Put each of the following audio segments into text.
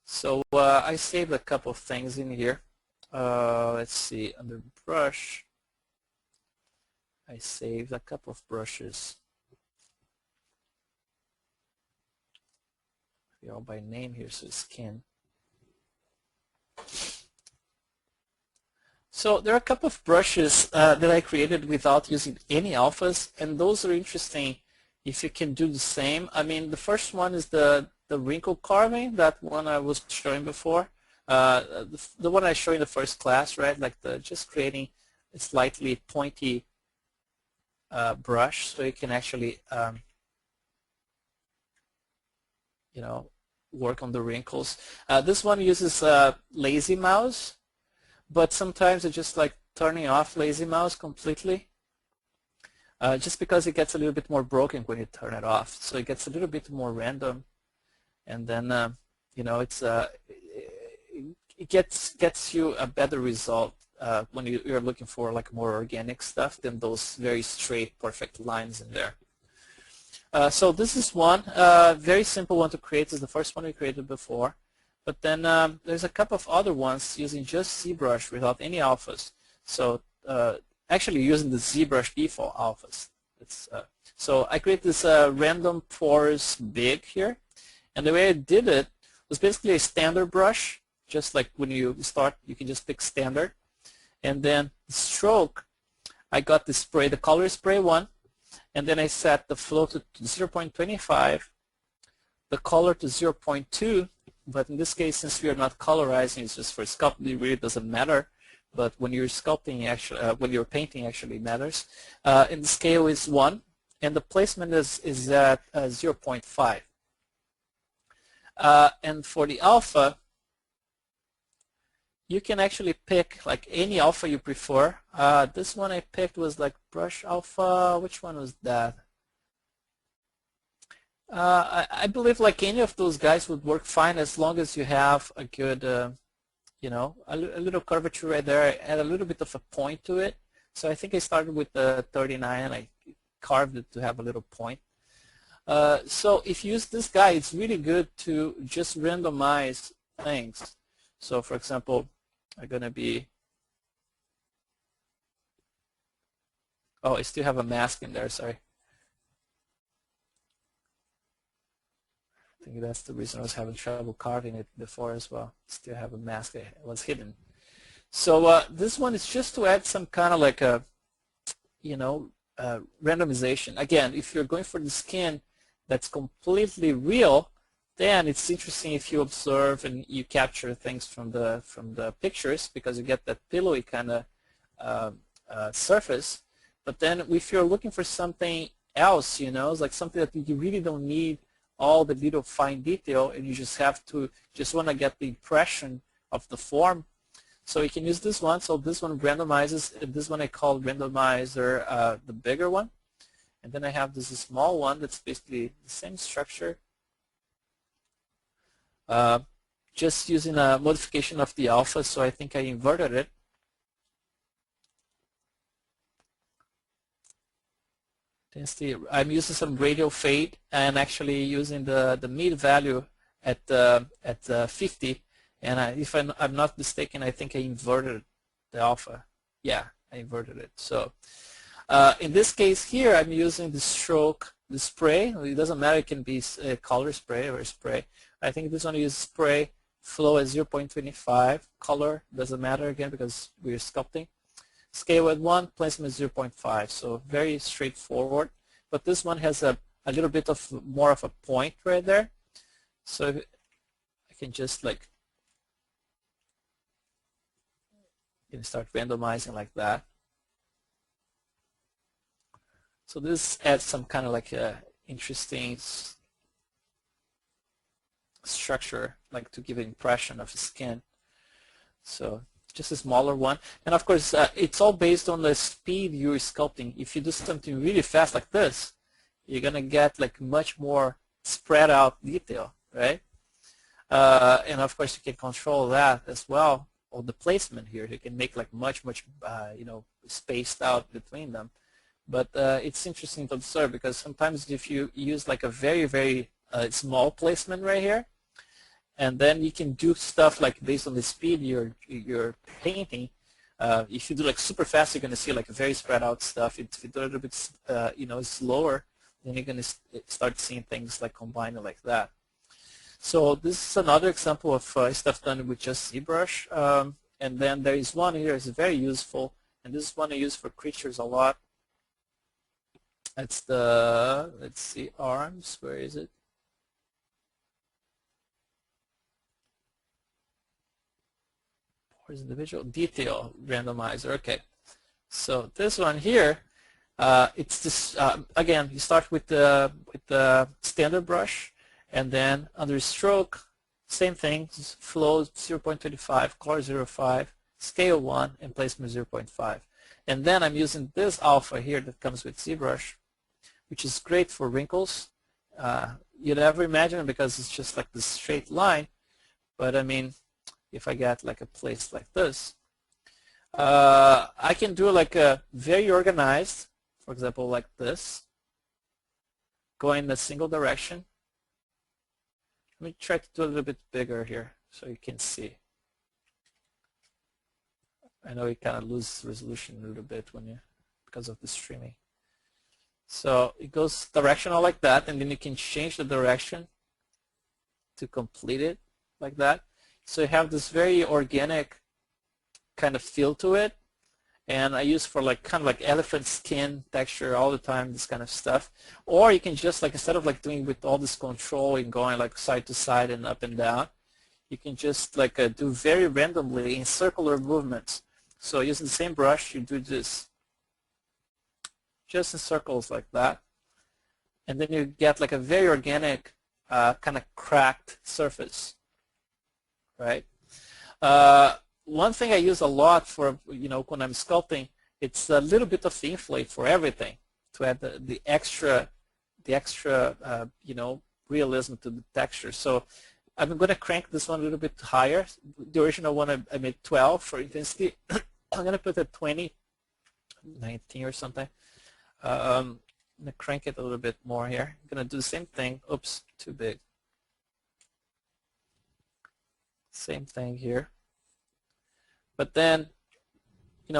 So I saved a couple of things in here. Let's see, under brush, I saved a couple of brushes. They're all by name here, so skin. So there are a couple of brushes that I created without using any alphas, and those are interesting if you can do the same. I mean, the first one is the wrinkle carving, that one I was showing before. The one I showed in the first class, right? Like just creating a slightly pointy brush, so you can actually, you know, work on the wrinkles. This one uses lazy mouse, but sometimes it's just like turning off lazy mouse completely. Just because it gets a little bit more broken when you turn it off, so it gets a little bit more random, and then you know, it gets you a better result when you're looking for like more organic stuff than those very straight, perfect lines in there. So this is one very simple one to create. Is the first one we created before, but then there's a couple of other ones using just ZBrush without any alphas. So actually using the ZBrush default alphas. So I created this random force big here, and the way I did it was basically a standard brush. Just like when you start, you can just pick standard, and then stroke. I got the spray, the color spray one, and then I set the flow to 0.25, the color to 0.2. But in this case, since we are not colorizing, it's just for sculpting, it really doesn't matter. But when you're sculpting, actually, when you're painting, actually matters. And the scale is 1, and the placement is at 0.5. And for the alpha, you can actually pick like any alpha you prefer. This one I picked was like brush alpha. Which one was that? I believe like any of those guys would work fine as long as you have a good, you know, a little curvature right there. I add a little bit of a point to it. So I think I started with the 39 and I carved it to have a little point. So if you use this guy, it's really good to just randomize things. So for example, I'm going to be, oh, I still have a mask in there, sorry. I think that's the reason I was having trouble carving it before as well. Still have a mask that was hidden. So this one is just to add some kind of like a, you know, randomization. Again, if you're going for the skin that's completely real, then it's interesting if you observe and you capture things from the pictures, because you get that pillowy kind of surface. But then if you're looking for something else, you know, it's like something that you really don't need all the little fine detail, and you just want to get the impression of the form. So you can use this one. So this one randomizes. This one I call randomizer, the bigger one. And then I have this small one that's basically the same structure. Just using a modification of the alpha, so I think I inverted it. I'm using some radial fade and actually using the mid value at 50. And if I'm not mistaken, I think I inverted the alpha. Yeah, I inverted it. So in this case here, I'm using the stroke, the spray. It doesn't matter, it can be a color spray or a spray. I think this one is spray, flow at 0.25, color doesn't matter again because we're sculpting. Scale at 1, placement 0.5, so very straightforward. But this one has a little bit of more of a point right there. So I can just like, you can start randomizing like that. So this adds some kind of like a interesting structure, like to give an impression of the skin. So just a smaller one, and of course it's all based on the speed you're sculpting. If you do something really fast like this, you're gonna get like much more spread out detail, right? And of course you can control that as well, or the placement here. You can make like much you know, spaced out between them. But it's interesting to observe, because sometimes if you use like a very small placement right here, And then you can do stuff like based on the speed you're painting. If you do like super fast, you're going to see like very spread out stuff. If you do a little bit, slower, then you're going to start seeing things like combining like that. So this is another example of stuff done with just ZBrush. And then there is one here that's very useful, and this is one I use for creatures a lot. It's the, let's see, arms. Where is it? Where's the visual detail randomizer? Okay, so this one here, it's this. Again, you start with the standard brush, and then under stroke, same thing. Flow 0.25, color 0.5, scale 1, and placement 0.5. And then I'm using this alpha here that comes with ZBrush, which is great for wrinkles. You'd never imagine it because it's just like this straight line, but I mean, if I get like a place like this, I can do like a very organized, for example, like this, go in a single direction. Let me try to do a little bit bigger here so you can see. I know you kind of lose resolution a little bit when you, because of the streaming. So it goes directional like that, and then you can change the direction to complete it like that. So you have this very organic kind of feel to it, and I use for like kind of like elephant skin texture all the time, this kind of stuff. Or you can just like, instead of like doing with all this control and going like side to side and up and down, you can just like do very randomly in circular movements. So using the same brush, you do this just in circles like that, and then you get like a very organic kind of cracked surface. Right. One thing I use a lot for, when I'm sculpting, it's a little bit of inflate for everything to add the extra, realism to the texture. So I'm going to crank this one a little bit higher. The original one I made 12 for intensity. I'm going to put it 20, 19 or something. I'm going to crank it a little bit more here. I'm going to do the same thing. Oops, too big. Same thing here. But then,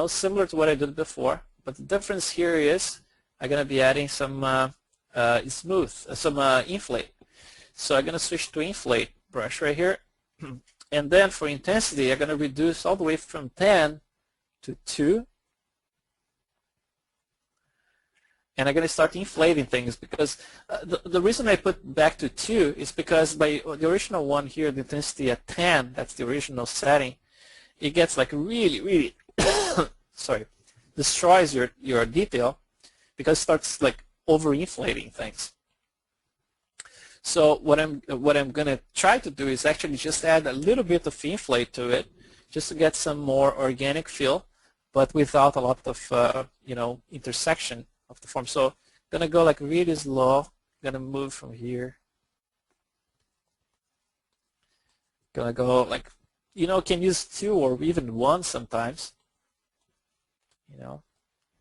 similar to what I did before, but the difference here is I'm going to be adding some inflate. So I'm going to switch to inflate brush right here. And then for intensity, I'm going to reduce all the way from 10 to 2. And I'm going to start inflating things because the reason I put back to 2 is because by the original one here, the intensity at 10, that's the original setting, it gets like really, really, sorry, destroys your detail because it starts like over-inflating things. So what I'm going to try to do is actually just add a little bit of inflate to it just to get some more organic feel, but without a lot of, intersection of the form. So I'm going to go like really slow. I'm going to move from here. Going to go like, can use 2 or even 1 sometimes.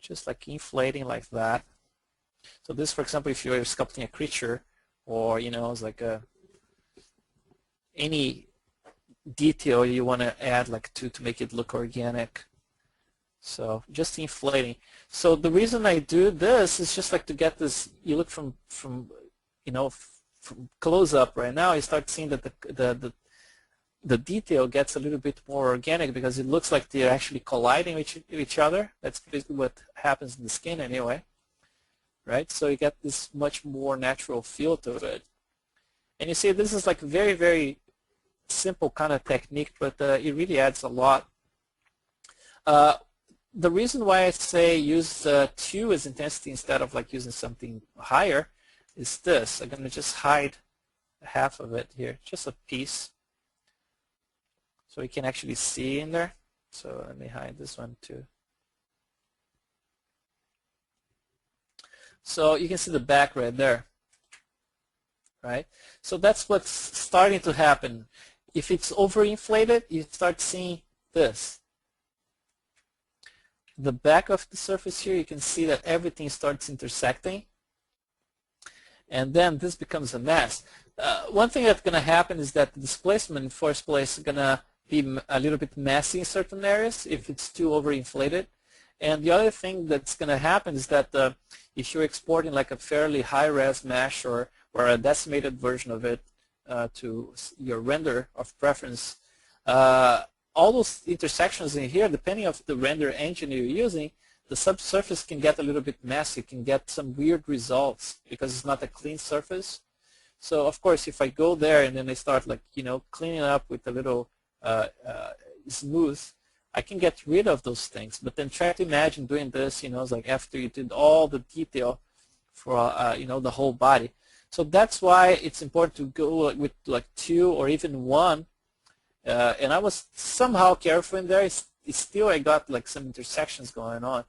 Just like inflating like that. So this, for example, if you're sculpting a creature or, it's like any detail you want to add like to make it look organic. So just inflating. So the reason I do this is just like to get this, you look from from close up right now, you start seeing that the detail gets a little bit more organic because it looks like they're actually colliding with each other. That's basically what happens in the skin anyway, right? So you get this much more natural feel to it. And you see this is like very, very simple kind of technique, but it really adds a lot. The reason why I say use 2 as intensity instead of like using something higher is this. I'm going to just hide half of it here, just a piece, so you can actually see in there. So let me hide this one too. So you can see the back right there, right? So that's what's starting to happen. If it's overinflated, you start seeing this. The back of the surface here, you can see that everything starts intersecting, and then this becomes a mess. one thing that's going to happen is that the displacement in first place is going to be a little bit messy in certain areas if it's too overinflated. And the other thing that's going to happen is that if you're exporting like a fairly high-res mesh or a decimated version of it to your render of preference, all those intersections in here, depending on the render engine you're using, the subsurface can get a little bit messy, can get some weird results because it's not a clean surface. So of course, if I go there and then I start like, cleaning up with a little smooth, I can get rid of those things. But then try to imagine doing this, it's like after you did all the detail for, the whole body. So that's why it's important to go with like 2 or even 1. And I was somehow careful in there. It's still, I got like some intersections going on.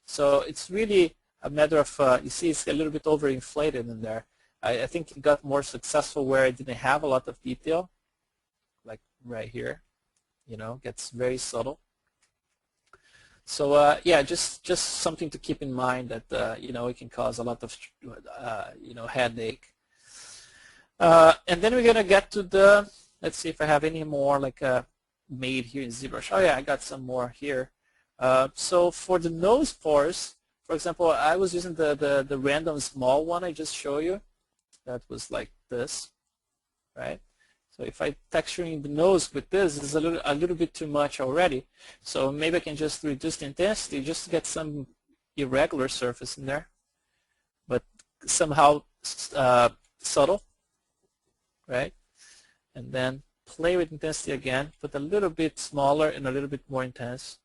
So it's really a matter of, you see, it's a little bit overinflated in there. I think it got more successful where it didn't have a lot of detail, like right here, gets very subtle. So yeah, just something to keep in mind that it can cause a lot of headache. And then we're gonna get to the, let's see if I have any more like made here in ZBrush. Oh yeah, I got some more here. So for the nose pores, for example, I was using the random small one I just showed you. That was like this, right? So if I texturing the nose with this, it's a little bit too much already. So maybe I can just reduce the intensity just to get some irregular surface in there, but somehow subtle, right? And then play with intensity again, put a little bit smaller and a little bit more intense,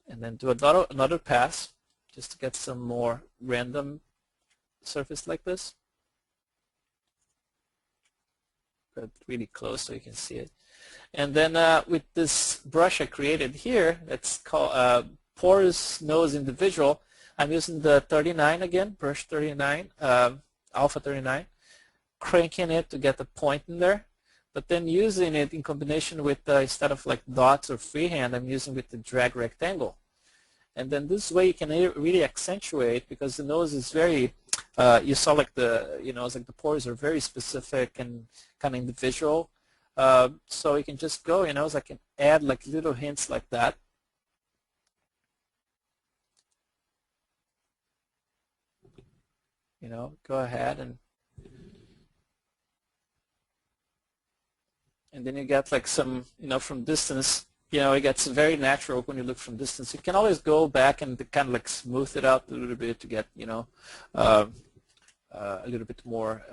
and then do another pass just to get some more random surface like this. But really close so you can see it. And then with this brush I created here, that's called Porous Nose Individual, I'm using the 39 again, brush 39, alpha 39, cranking it to get a point in there, but then using it in combination with, instead of like dots or freehand, I'm using with the drag rectangle. And then this way you can really accentuate, because the nose is very, you saw like it's like the pores are very specific and kind of individual. So you can just go, so I can add like little hints like that. Go ahead and then you get like some, from distance, it gets very natural when you look from distance. You can always go back and kind of like smooth it out a little bit to get, a little bit more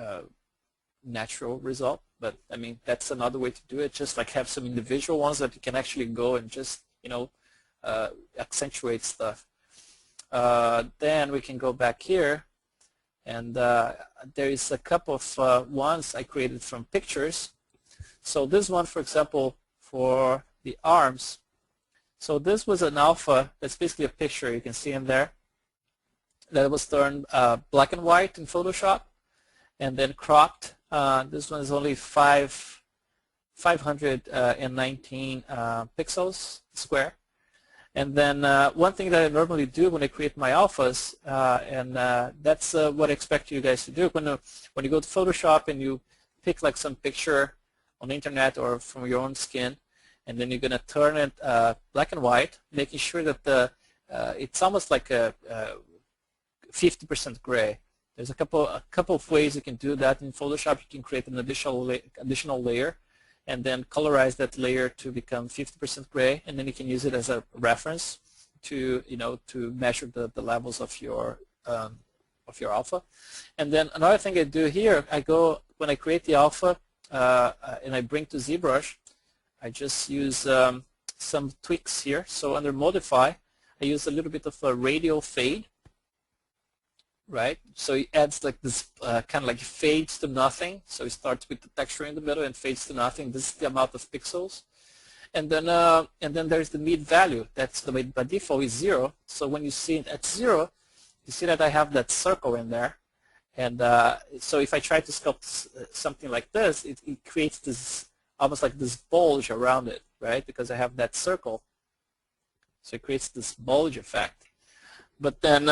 natural result. But I mean, that's another way to do it. Just like have some individual ones that you can actually go and just, accentuate stuff. Then we can go back here, and there is a couple of ones I created from pictures. So this one, for example, for the arms. So this was an alpha. That's basically a picture you can see in there that was turned black and white in Photoshop and then cropped. This one is only 519 pixels square. And then one thing that I normally do when I create my alphas, and that's what I expect you guys to do. When you go to Photoshop and you pick like some picture on the internet or from your own skin, and then you're going to turn it black and white, making sure that it's almost like a 50% gray. There's a couple of ways you can do that in Photoshop. You can create an additional layer and then colorize that layer to become 50% gray, and then you can use it as a reference to to measure the levels of your alpha. And then another thing I do here, I go when I create the alpha and I bring to ZBrush, I just use some tweaks here. So under modify, I use a little bit of a radial fade. Right, so it adds like this kind of like fades to nothing. So it starts with the texture in the middle and fades to nothing. This is the amount of pixels, and then there's the mid value. That's the way by default is 0. So when you see it at 0, you see that I have that circle in there, and so if I try to sculpt something like this, it creates this almost like this bulge around it, right? Because I have that circle, so it creates this bulge effect. But then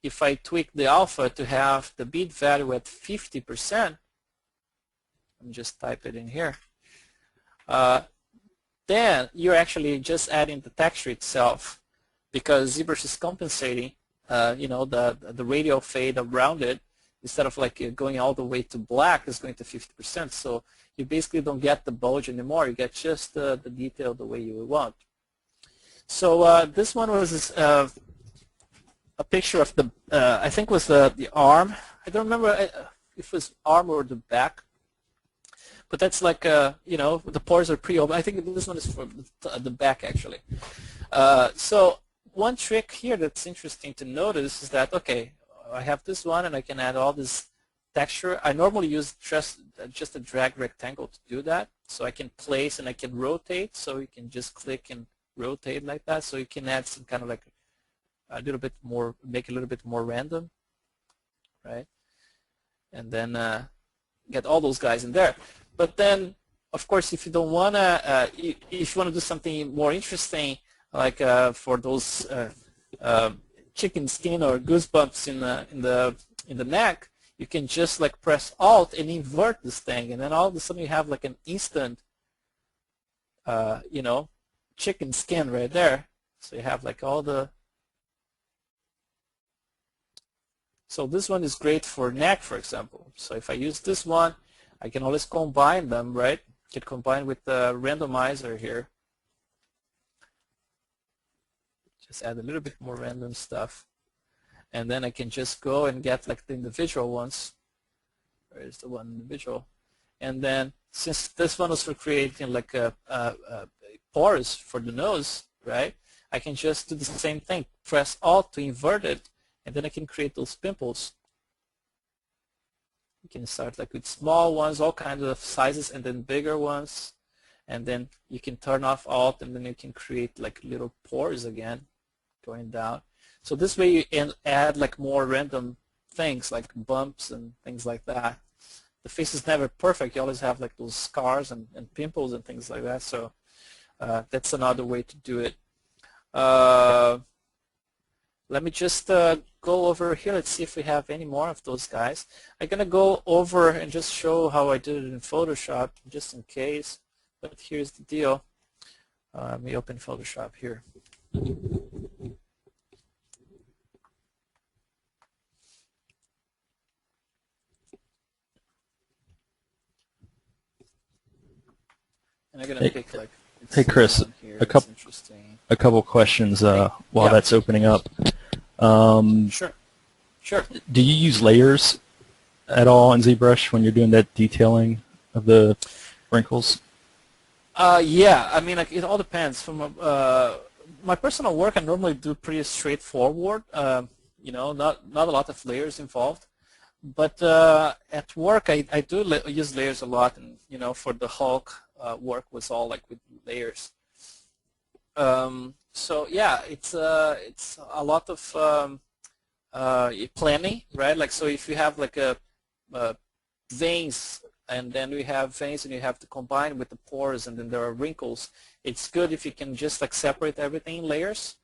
if I tweak the alpha to have the bead value at 50%, Let me just type it in here. Then you're actually just adding the texture itself, because ZBrush is compensating, the radial fade around it. Instead of like going all the way to black, it's going to 50%. So you basically don't get the bulge anymore. You get just the detail the way you would want. So this one was a picture of the, I think was the arm. I don't remember if it was arm or the back. But that's like, the pores are pre-open. I think this one is for the back, actually. So one trick here that's interesting to notice is that, okay, I have this one and I can add all this texture. I normally use just a drag rectangle to do that. So I can place and I can rotate. So you can just click and rotate like that. So you can add some kind of like a little bit more, make it a little bit more random, right? And then get all those guys in there. But then, of course, if you don't wanna, if you wanna do something more interesting, like for those chicken skin or goosebumps in the neck, you can just like press Alt and invert this thing, and then all of a sudden you have like an instant, chicken skin right there. So you have like all the. So this one is great for neck, for example. So if I use this one, I can always combine them, right? Can combine with the randomizer here. Just add a little bit more random stuff. And then I can just go and get like the individual ones. Where's the one individual? And then since this one was for creating like pores for the nose, right? I can just do the same thing. Press Alt to invert it, and then I can create those pimples. You can start like with small ones, all kinds of sizes, and then bigger ones. And then you can turn off Alt, and then you can create like little pores again going down. So this way you can add like more random things like bumps and things like that. The face is never perfect. You always have like those scars and pimples and things like that. So that's another way to do it. Let me just go over here. Let's see if we have any more of those guys. I'm going to go over and just show how I did it in Photoshop, just in case. But here's the deal. Let me open Photoshop here. And I'm going to pick like. Hey Chris, a couple questions while that's opening up. Sure. Sure. Do you use layers at all in ZBrush when you're doing that detailing of the wrinkles? Yeah, I mean, like, it all depends. From my personal work, I normally do pretty straightforward. Not a lot of layers involved. But at work, I do use layers a lot, and for the Hulk work was all like with layers. So yeah, it's a lot of planning, right? Like, so if you have like a veins, and then we have veins, and you have to combine with the pores, and then there are wrinkles. It's good if you can just like separate everything in layers,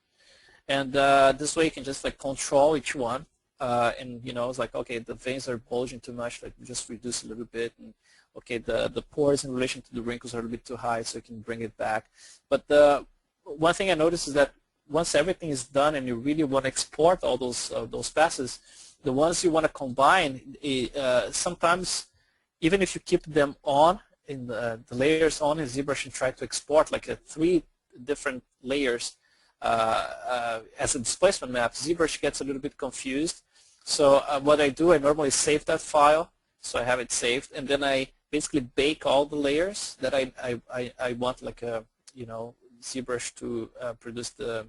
and this way you can just like control each one. And it's like, okay, the veins are bulging too much, like just reduce a little bit, and okay, the pores in relation to the wrinkles are a little bit too high, so you can bring it back. But one thing I noticed is that once everything is done and you really want to export all those passes, the ones you want to combine, sometimes even if you keep them on in the layers on in ZBrush and try to export like 3 different layers as a displacement map, ZBrush gets a little bit confused. So what I do, I normally save that file, so I have it saved, and then I basically bake all the layers that I want, like ZBrush to produce the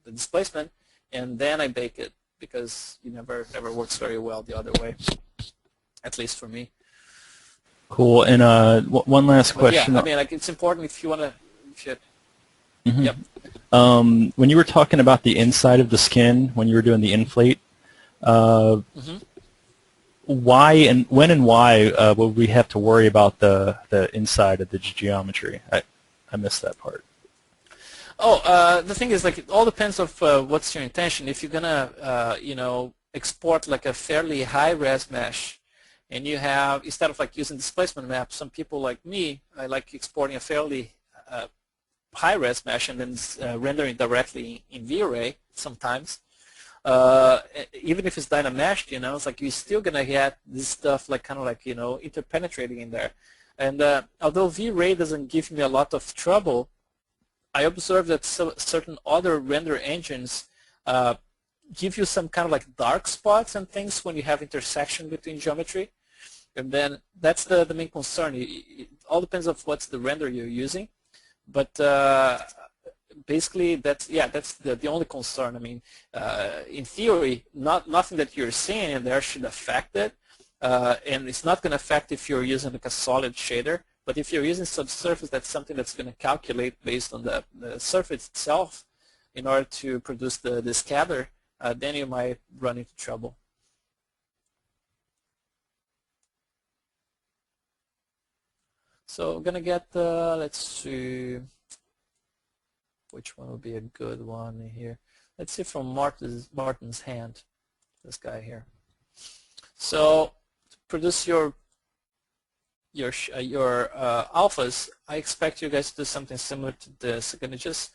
displacement, and then I bake it, because it never works very well the other way, at least for me. Cool. And one last question. Yeah, I mean, like, it's important if you want to. Mm-hmm. Yep. When you were talking about the inside of the skin, when you were doing the inflate, why and when and why would we have to worry about the inside of the geometry? I missed that part. Oh, the thing is, like, it all depends of what's your intention. If you're gonna, export like a fairly high res mesh, and you have, instead of like using displacement maps, some people like me, I like exporting a fairly high-res mesh and then rendering directly in V-Ray sometimes. Even if it's dynameshed, you know, it's like you're still gonna get this stuff like kind of like, you know, interpenetrating in there. And although V-Ray doesn't give me a lot of trouble, I observed that certain other render engines give you some kind of like dark spots and things when you have intersection between geometry. And then that's the main concern. It all depends on what's the render you're using. But basically, that's the only concern. I mean, in theory, nothing that you're seeing in there should affect it, and it's not going to affect if you're using like a solid shader. But if you're using subsurface, that's something that's going to calculate based on the surface itself in order to produce the scatter. Then you might run into trouble. So we're going to get, let's see, which one would be a good one here. Let's see from Martin's hand, this guy here. So to produce your alphas, I expect you guys to do something similar to this. I'm going to just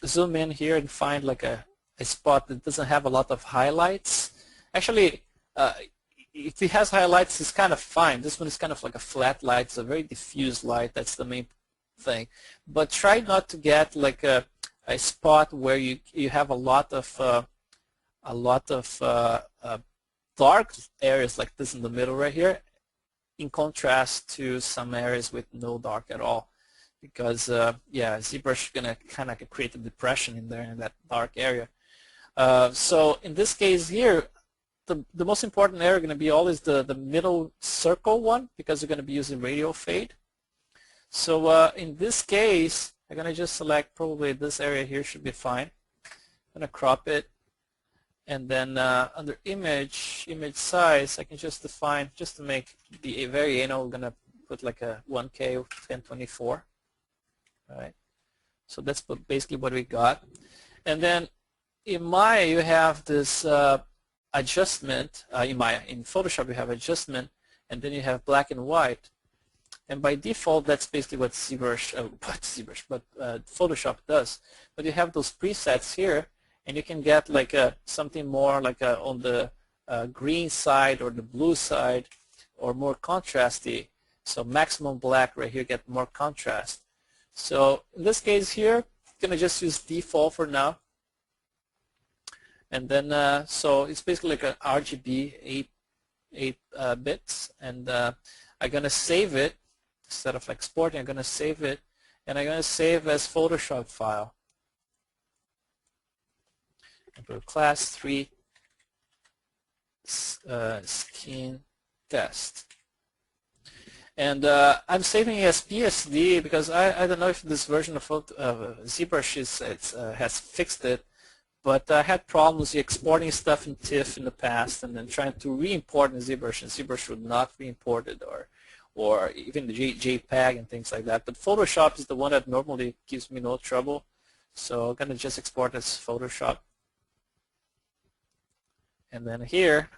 zoom in here and find like a spot that doesn't have a lot of highlights. Actually, if it has highlights, it's kind of fine. This one is kind of like a flat light. It's a very diffuse light. That's the main thing. But try not to get like a spot where you have a lot of dark areas like this in the middle right here, in contrast to some areas with no dark at all. Because yeah, ZBrush is gonna kind of create a depression in there in that dark area. So in this case here, the most important area going to be always the middle circle one, because you're going to be using radial fade. So in this case, I'm going to just select probably this area here should be fine. I'm going to crop it, and then under image size, I can just define, just to make the very anal, I'm going to put like a 1K 1024. All right. So that's basically what we got. And then in Maya, you have this adjustment. In Photoshop, you have adjustment, and then you have black and white. And by default, that's basically what Photoshop does. But you have those presets here, and you can get like something more like on the green side or the blue side, or more contrasty. So maximum black right here, get more contrast. So in this case here, I'm going to just use default for now. And then, so it's basically like an RGB 8 bits, and I'm going to save it. Instead of exporting, I'm going to save it, and I'm going to save as Photoshop file. And go class 3 skin test. And I'm saving it as PSD because I don't know if this version of ZBrush has fixed it. But I had problems exporting stuff in TIFF in the past and then trying to re-import in ZBrush, and ZBrush would not re-import it, or even the JPEG and things like that. But Photoshop is the one that normally gives me no trouble. So I'm going to just export as Photoshop. And then here,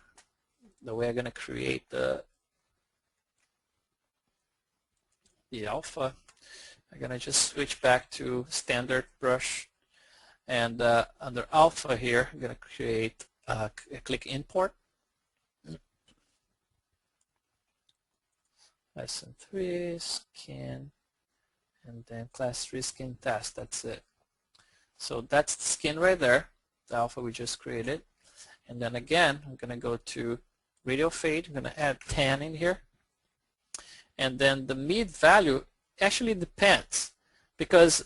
the way I'm going to create the alpha, I'm going to just switch back to standard brush. And under alpha here, I'm going to create click import. Lesson 3 skin, and then class 3 skin test. That's it. So that's the skin right there, the alpha we just created. And then again, I'm going to go to radial fade. I'm going to add 10 in here. And then the mid value actually depends, because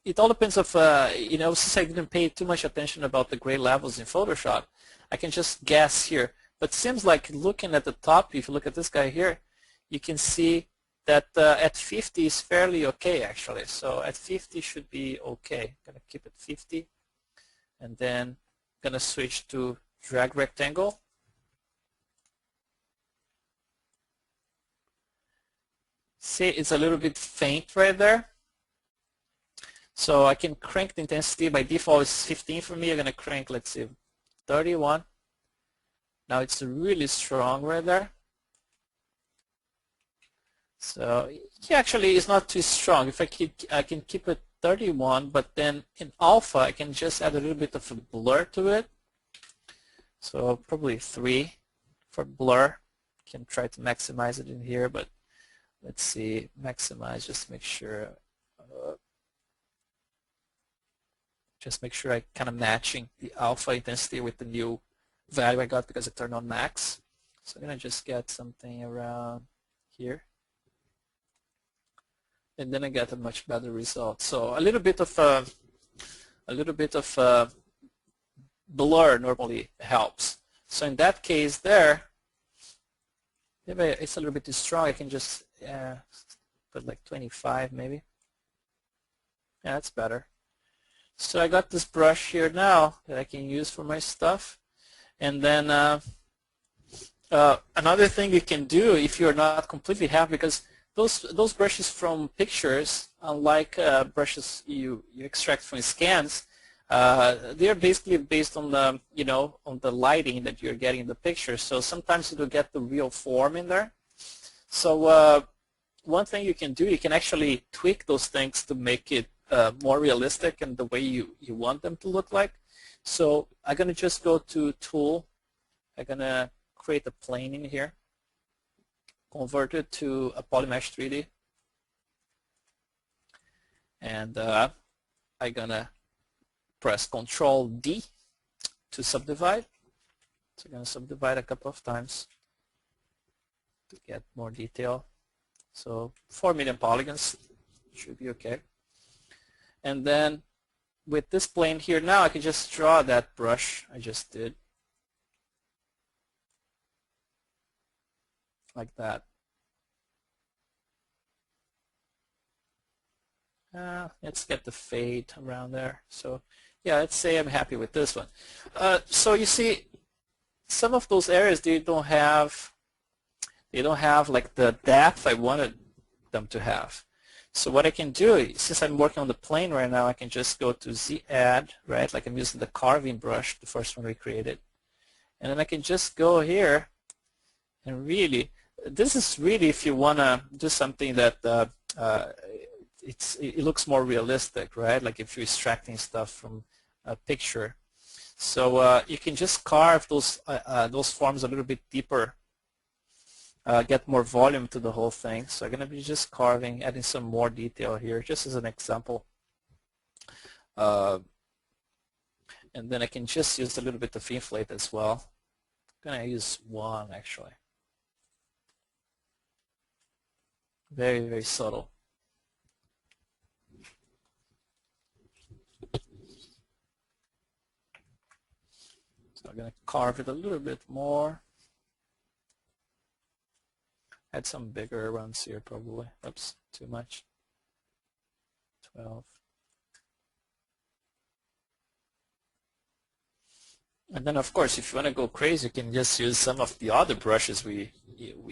it all depends of, you know, since I didn't pay too much attention about the gray levels in Photoshop, I can just guess here. But it seems like looking at the top, if you look at this guy here, you can see that at 50 is fairly okay actually. So at 50 should be okay. I'm going to keep it 50. And then I'm going to switch to drag rectangle. See, it's a little bit faint right there. So I can crank the intensity. By default, it's 15 for me. I'm going to crank, let's see, 31. Now it's really strong right there. So he actually is not too strong. If I can keep it 31, but then in alpha I can just add a little bit of a blur to it. So probably 3 for blur. Can try to maximize it in here, but let's see, maximize, just make sure I kind of matching the alpha intensity with the new value I got because I turned on max. So I'm gonna just get something around here, and then I get a much better result. So a little bit of blur normally helps. So in that case there, if it's a little bit too strong, I can just put like 25 maybe. Yeah, that's better. So I got this brush here now that I can use for my stuff. And then another thing you can do if you're not completely happy, because those brushes from pictures, unlike brushes you extract from scans, they're basically based on the on the lighting that you're getting in the picture. So sometimes you don't get the real form in there. So one thing you can do, you can actually tweak those things to make it more realistic and the way you want them to look like. So I'm going to just go to Tool. I'm going to create a plane in here, convert it to a polymesh 3D, and I'm going to press Control D to subdivide. So I'm going to subdivide a couple of times to get more detail. So 4 million polygons should be okay. And then with this plane here now, I can just draw that brush I just did. Like that. Let's get the fade around there. So yeah, let's say I'm happy with this one. So you see, some of those areas they don't have like the depth I wanted them to have. So what I can do, since I'm working on the plane right now, I can just go to Z add, right? Like I'm using the carving brush, the first one we created. And then I can just go here and really, this is really if you want to do something that it looks more realistic, right? Like if you're extracting stuff from a picture. So you can just carve those forms a little bit deeper. Get more volume to the whole thing. So I'm going to be just carving, adding some more detail here, just as an example. And then I can just use a little bit of inflate as well. I'm going to use 1 actually. Very, very subtle. So I'm going to carve it a little bit more. Add some bigger ones here probably. Oops, too much. 12. And then of course, if you want to go crazy, you can just use some of the other brushes we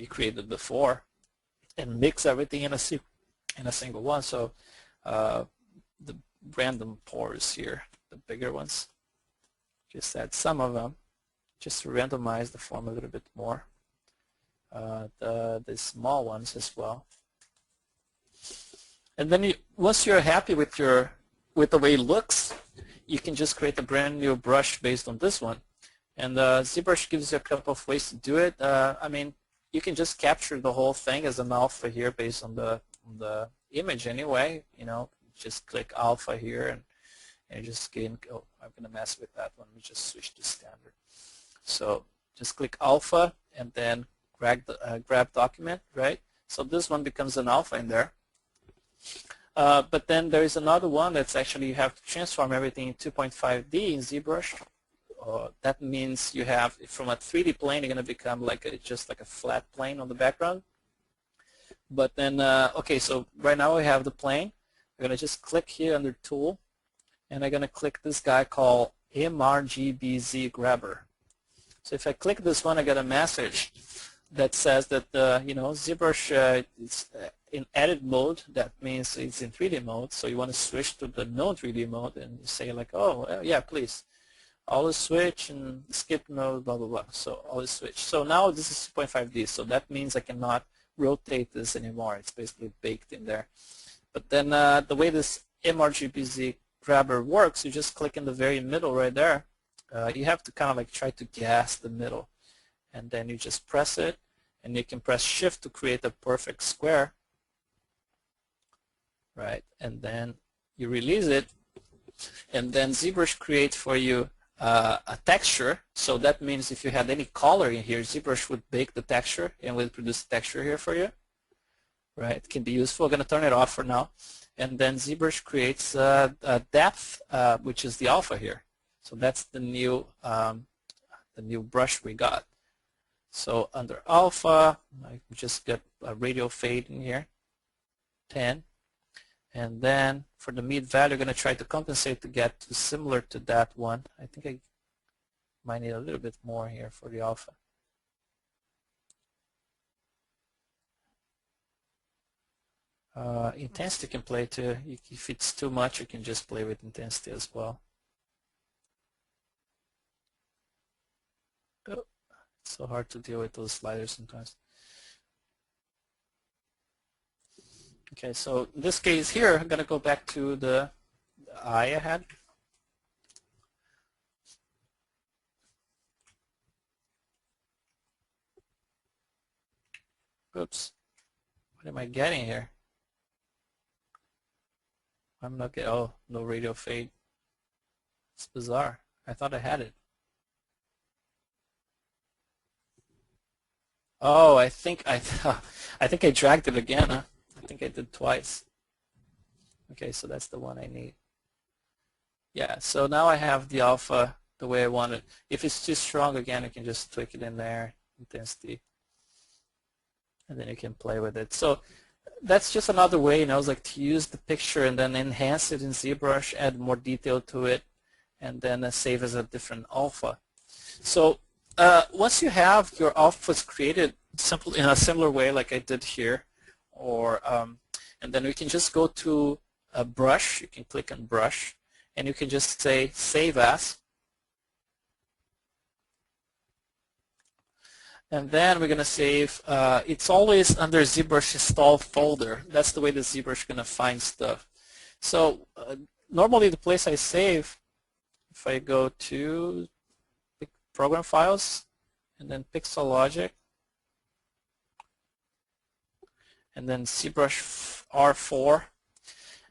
created before and mix everything in a single one. So the random pores here, the bigger ones, just add some of them, just to randomize the form a little bit more. The small ones as well. And then once you're happy with the way it looks, you can just create a brand new brush based on this one. And ZBrush gives you a couple of ways to do it. I mean, you can just capture the whole thing as an alpha here based on the image anyway. Just click alpha here and just gain. Oh, I'm gonna mess with that one. Let me just switch to standard. So just click alpha and then grab document, right? So this one becomes an alpha in there. But then there is another one that's actually you have to transform everything in 2.5D in ZBrush. That means you have, from a 3D plane, you're going to become just like a flat plane on the background. But then, okay, so right now we have the plane. We're going to just click here under Tool, and I'm going to click this guy called MRGBZ Grabber. So if I click this one, I get a message that says that ZBrush is in edit mode. That means it's in 3D mode. So you want to switch to the no 3D mode and say like, oh yeah, please, always switch and skip mode, blah blah blah. So always switch. So now this is 2.5D. So that means I cannot rotate this anymore. It's basically baked in there. But then the way this mRGBZ grabber works, you just click in the very middle right there. You have to kind of like try to guess the middle, and then you just press it, and you can press shift to create a perfect square, right? And then you release it, and then ZBrush creates for you a texture. So that means if you had any color in here, ZBrush would bake the texture and will produce a texture here for you, right? It can be useful. I'm going to turn it off for now. And then ZBrush creates a depth, which is the alpha here. So that's the new brush we got. So under alpha, I just got a radial fade in here, 10. And then for the mid value, I'm going to try to compensate to get to similar to that one. I think I might need a little bit more here for the alpha. Intensity can play too. If it's too much, you can just play with intensity as well. Oh, it's so hard to deal with those sliders sometimes. Okay, so in this case here, I'm going to go back to the eye I had. Oops, what am I getting here? I'm not getting, oh, no radial fade. It's bizarre. I thought I had it. Oh, I think I dragged it again, huh? I think I did twice. Okay, so that's the one I need. Yeah, so now I have the alpha the way I want it. If it's too strong again, I can just tweak it in there, intensity, and then you can play with it. So that's just another way, you know, it's like to use the picture and then enhance it in ZBrush, add more detail to it, and then save as a different alpha. So once you have your alphas created simple in a similar way like I did here, or and then we can just go to a brush. You can click on brush, and you can just say save as. And then we're going to save, it's always under ZBrush install folder. That's the way the ZBrush is going to find stuff. So normally the place I save, if I go to program files, and then Pixel Logic, and then ZBrush R4,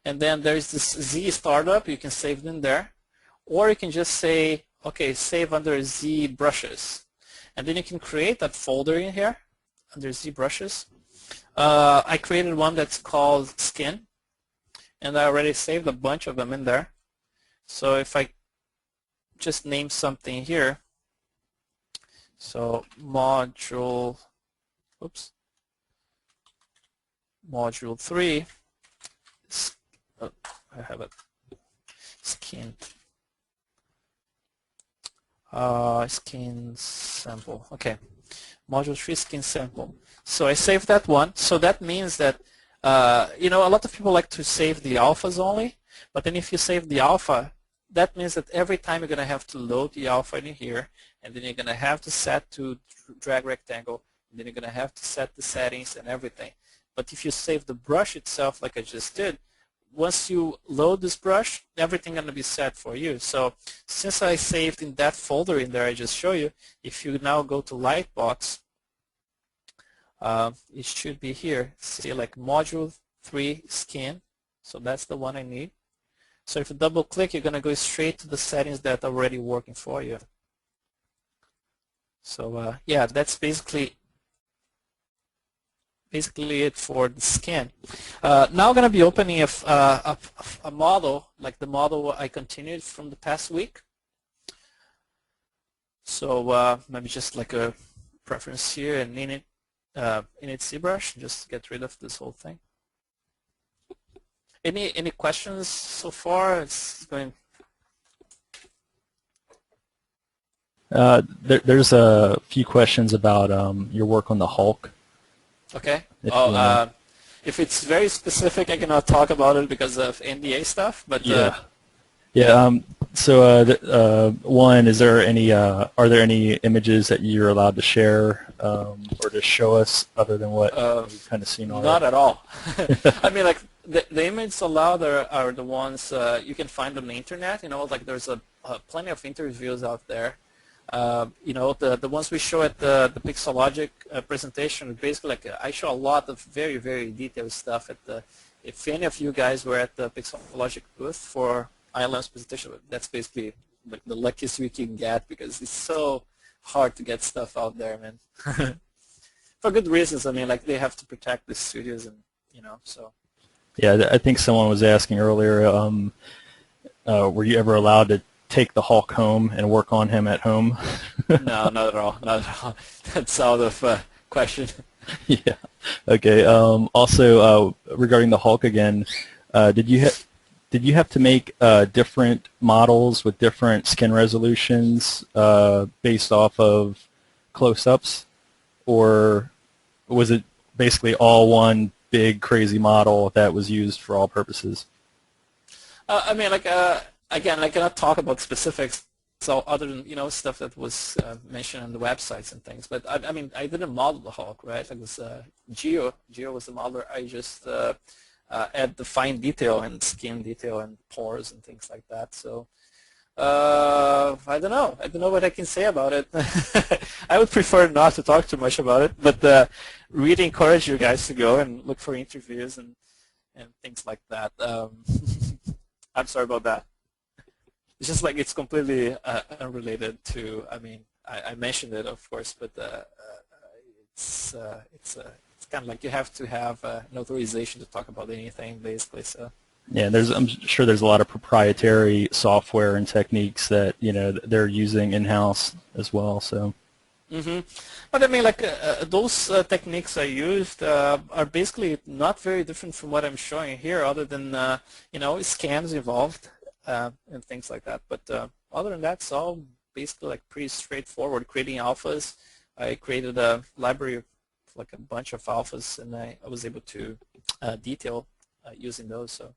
and then there's this Z startup, you can save it in there, or you can just say, okay, save under ZBrushes. And then you can create that folder in here under ZBrushes. I created one that's called Skin, and I already saved a bunch of them in there. So if I just name something here, so module 3, oh, I have it, skin. Skin sample. Okay, module 3 skin sample. So I saved that one. So that means that you know, a lot of people like to save the alphas only, but then if you save the alpha, that means that every time you're going to have to load the alpha in here, and then you're going to have to set to drag rectangle, and then you're going to have to set the settings and everything. But if you save the brush itself like I just did, once you load this brush, everything going to be set for you. So since I saved in that folder in there I just showed you, if you now go to Lightbox, it should be here. See, like module 3 skin. So that's the one I need. So if you double click, you're going to go straight to the settings that are already working for you. So yeah, that's basically it for the skin. Now I'm going to be opening a model, like the model I continued from the past week. So maybe just like a preference here and init ZBrush, just get rid of this whole thing. Any questions so far? It's going. There's a few questions about your work on the Hulk. Okay. If it's very specific, I cannot talk about it because of NDA stuff. But yeah. One, is there any? Are there any images that you're allowed to share or to show us other than what we've kind of seen already? Not at all. I mean, like the images allowed are the ones you can find on the internet. You know, like there's plenty of interviews out there. You know, the ones we show at the Pixologic presentation, basically, like I show a lot of very, very detailed stuff at the. If any of you guys were at the Pixologic booth for ILM's presentation, that's basically like the luckiest we can get because it's so hard to get stuff out there, man. For good reasons. I mean, like they have to protect the studios, and you know, so. Yeah, I think someone was asking earlier. Were you ever allowed to take the Hulk home and work on him at home? No, not at all. Not at all. That's out of question. Yeah. Okay. Also, regarding the Hulk again, did you have to make different models with different skin resolutions based off of close-ups, or was it basically all one big crazy model that was used for all purposes? I mean, like again, I cannot talk about specifics. So other than stuff that was mentioned on the websites and things, but I mean I didn't model the Hulk, right? Like it was Geo was the modeler. I just add the fine detail and skin detail and pores and things like that. So I don't know what I can say about it. I would prefer not to talk too much about it, but really encourage you guys to go and look for interviews and things like that. I'm sorry about that. It's just like it's completely unrelated to. I mean, I mentioned it, of course, but it's kind of like you have to have an authorization to talk about anything, basically. So. Yeah, I'm sure there's a lot of proprietary software and techniques that they're using in-house as well. So. But I mean, like those techniques I used are basically not very different from what I'm showing here, other than scans involved. And things like that, but other than that, it's all basically like pretty straightforward. Creating alphas, I created a library of like a bunch of alphas, and I was able to detail using those. So